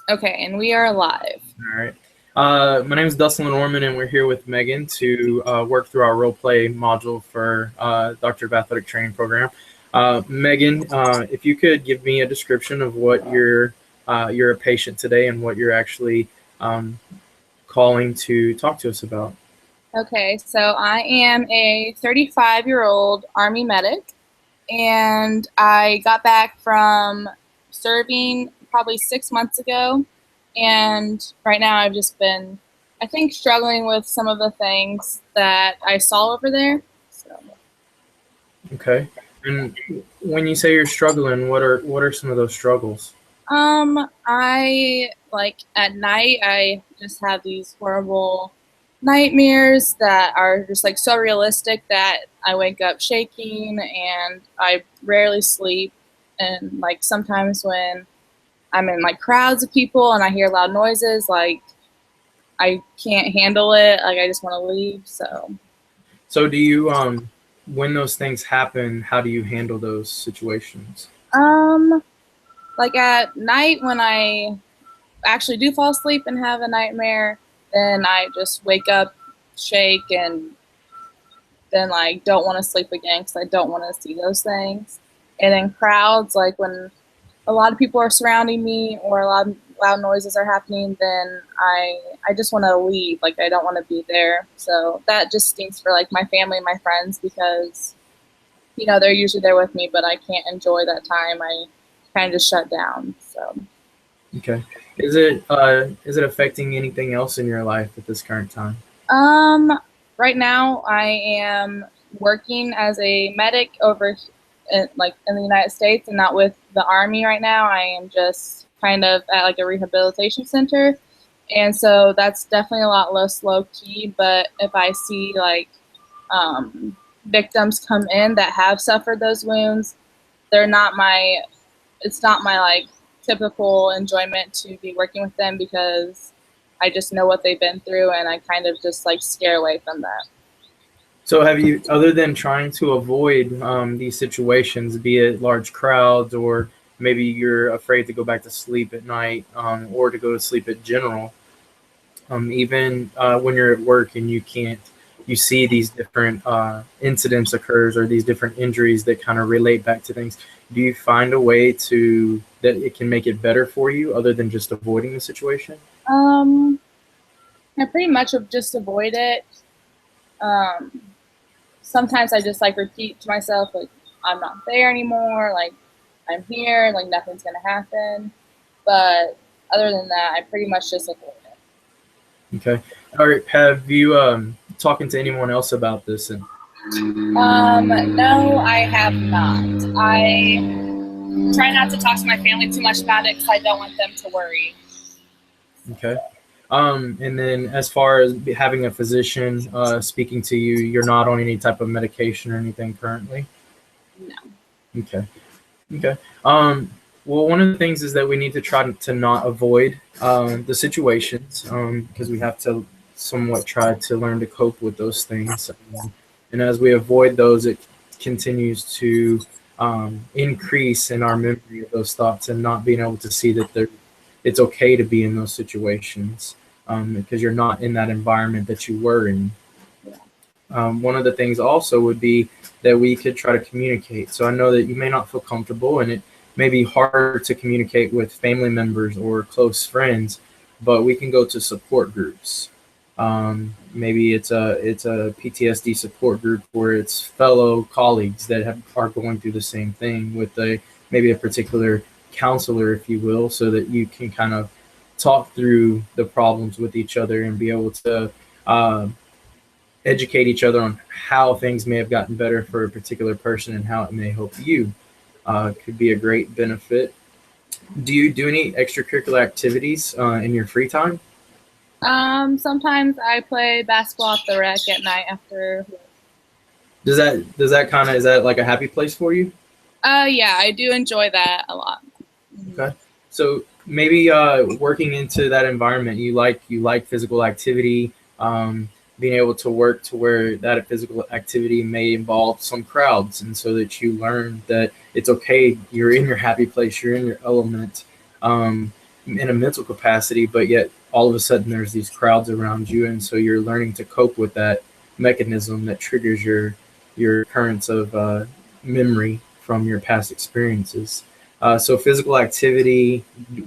Okay, and we are live. All right. My name is Dustin Norman, and we're here with Megan to work through our role play module for Dr. Athletic Training Program. Megan, if you could give me a description of what you're a patient today and what you're actually calling to talk to us about. Okay, so I am a 35-year-old Army medic, and I got back from serving probably 6 months ago. And right now I've just been, I think, struggling with some of the things that I saw over there. So, Okay. And when you say you're struggling, what are some of those struggles? I like at night, I just have these horrible nightmares that are just like so realistic that I wake up shaking and I rarely sleep. And like sometimes when I'm in like crowds of people and I hear loud noises, like I can't handle it. Like I just want to leave. So do you when those things happen, how do you handle those situations? Um, like at night when I actually do fall asleep and have a nightmare, then I just wake up, shake, and then like don't want to sleep again because I don't want to see those things. And in crowds, like when a lot of people are surrounding me or a lot of loud noises are happening, then I just want to leave. Like I don't want to be there. So that just stinks for like my family and my friends because they're usually there with me, but I can't enjoy that time. I kind of just shut down. So Okay. Is it affecting anything else in your life at this current time? Um, right now I am working as a medic over in the United States and not with the Army right now. I am just kind of at like a rehabilitation center. And so that's definitely a lot less low key. But if I see like victims come in that have suffered those wounds, they're not my, it's not my like typical enjoyment to be working with them because I just know what they've been through and I kind of just like scare away from that. So have you, other than trying to avoid these situations, be it large crowds or maybe you're afraid to go back to sleep at night or to go to sleep in general, even when you're at work and you see these different incidents occurs or these different injuries that kind of relate back to things, do you find a way that it can make it better for you other than just avoiding the situation? Um, I pretty much would just avoid it. Um, Sometimes I just like repeat to myself like I'm not there anymore, like I'm here, like nothing's gonna happen. But other than that, I pretty much just avoid it. Okay. Or have you talking to anyone else about this? And No, I have not. I try not to talk to my family too much about it because I don't want them to worry. okay. And then as far as having a physician speaking to you, you're not on any type of medication or anything currently? No. Okay. Okay. Well, one of the things is that we need to try to not avoid the situations because we have to somewhat try to learn to cope with those things. And as we avoid those, it continues to increase in our memory of those thoughts and not being able to see that it's okay to be in those situations because you're not in that environment that you were in. One of the things also would be that we could try to communicate. So I know that you may not feel comfortable and it may be harder to communicate with family members or close friends, but we can go to support groups. Maybe it's a PTSD support group where it's fellow colleagues that are going through the same thing with maybe a particular counselor, if you will, so that you can kind of talk through the problems with each other and be able to uh, educate each other on how things may have gotten better for a particular person and how it may help you. Could be a great benefit. Do you do any extracurricular activities in your free time? Sometimes I play basketball at the rec at night after. Does that kind of, is that like a happy place for you? Yeah, I do enjoy that a lot. Okay. So maybe working into that environment, you like physical activity, being able to work to where that physical activity may involve some crowds, and so that you learn that it's okay. You're in your happy place. You're in your element. in a mental capacity, but yet all of a sudden there's these crowds around you, and so you're learning to cope with that mechanism that triggers your currents of memory from your past experiences. So physical activity,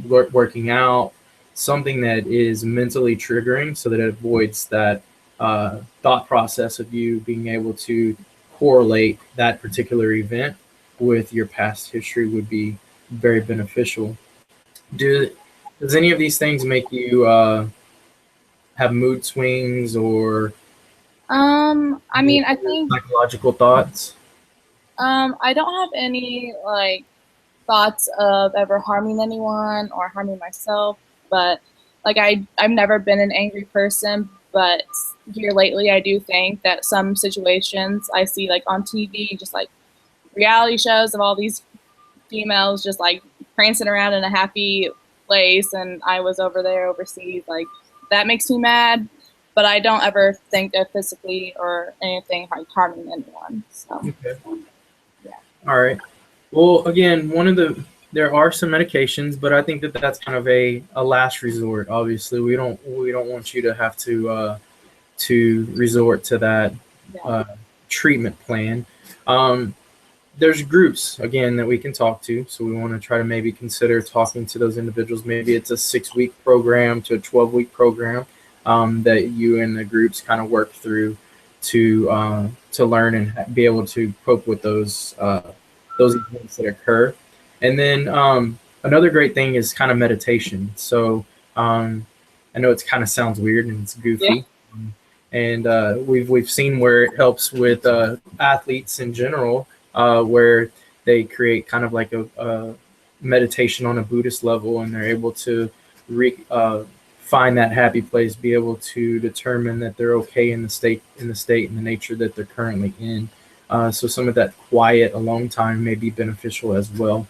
working out, something that is mentally triggering, so that it avoids that thought process of you being able to correlate that particular event with your past history would be very beneficial. Do does any of these things make you have mood swings or I mean, I think psychological thoughts? I don't have any like thoughts of ever harming anyone or harming myself, but like I've never been an angry person, but here lately I do think that some situations I see like on TV, just like reality shows of all these females just like prancing around in a happy place, and I was over there overseas, like that makes me mad, but I don't ever think of physically or anything like harming anyone. So Okay. yeah. All right. Well, again, there are some medications, but I think that that's kind of a last resort. Obviously, we don't want you to have to resort to that Yeah. uh, treatment plan. Um, there's groups again that we can talk to, so we want to try to maybe consider talking to those individuals. Maybe it's a 6 week program to a 12 week program that you and the groups kind of work through to learn and be able to cope with those events that occur. And then another great thing is kind of meditation. So I know it's kind of sounds weird and it's Yeah. goofy, and we've seen where it helps with athletes in general, where they create kind of like a meditation on a Buddhist level, and they're able to find that happy place, be able to determine that they're okay in the state and the nature that they're currently in. So some of that quiet alone time may be beneficial as well.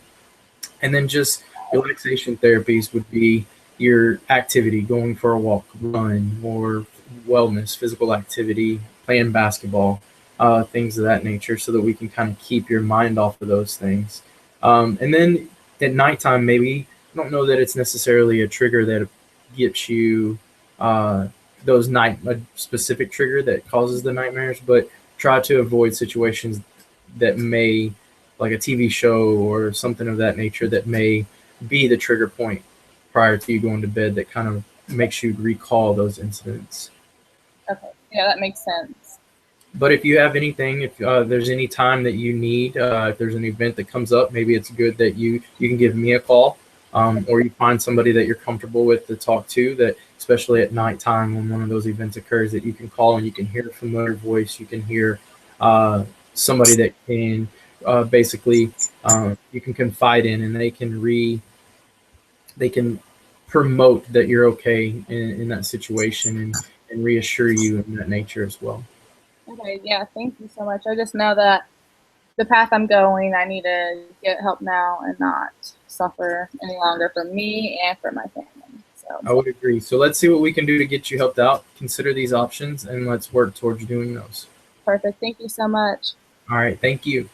And then just relaxation therapies would be your activity, going for a walk, run, or wellness, physical activity, playing basketball, things of that nature, so that we can kind of keep your mind off of those things. And then at nighttime, maybe I don't know that it's necessarily a trigger that gets you those a specific trigger that causes the nightmares, but try to avoid situations that may, like a TV show or something of that nature, that may be the trigger point prior to you going to bed, that kind of makes you recall those incidents. Okay. Yeah, that makes sense. But if you have anything, if there's any time that you need, if there's an event that comes up, maybe it's good that you can give me a call, or you find somebody that you're comfortable with to talk to. That especially at nighttime when one of those events occurs, that you can call and you can hear a familiar voice, you can hear somebody that can basically you can confide in, and they can promote that you're okay in that situation, and reassure you in that nature as well. Okay. Yeah. Thank you so much. I just know that the path I'm going, I need to get help now and not suffer any longer for me and for my family. So I would agree. So let's see what we can do to get you helped out. Consider these options and let's work towards doing those. perfect. Thank you so much. All right. Thank you.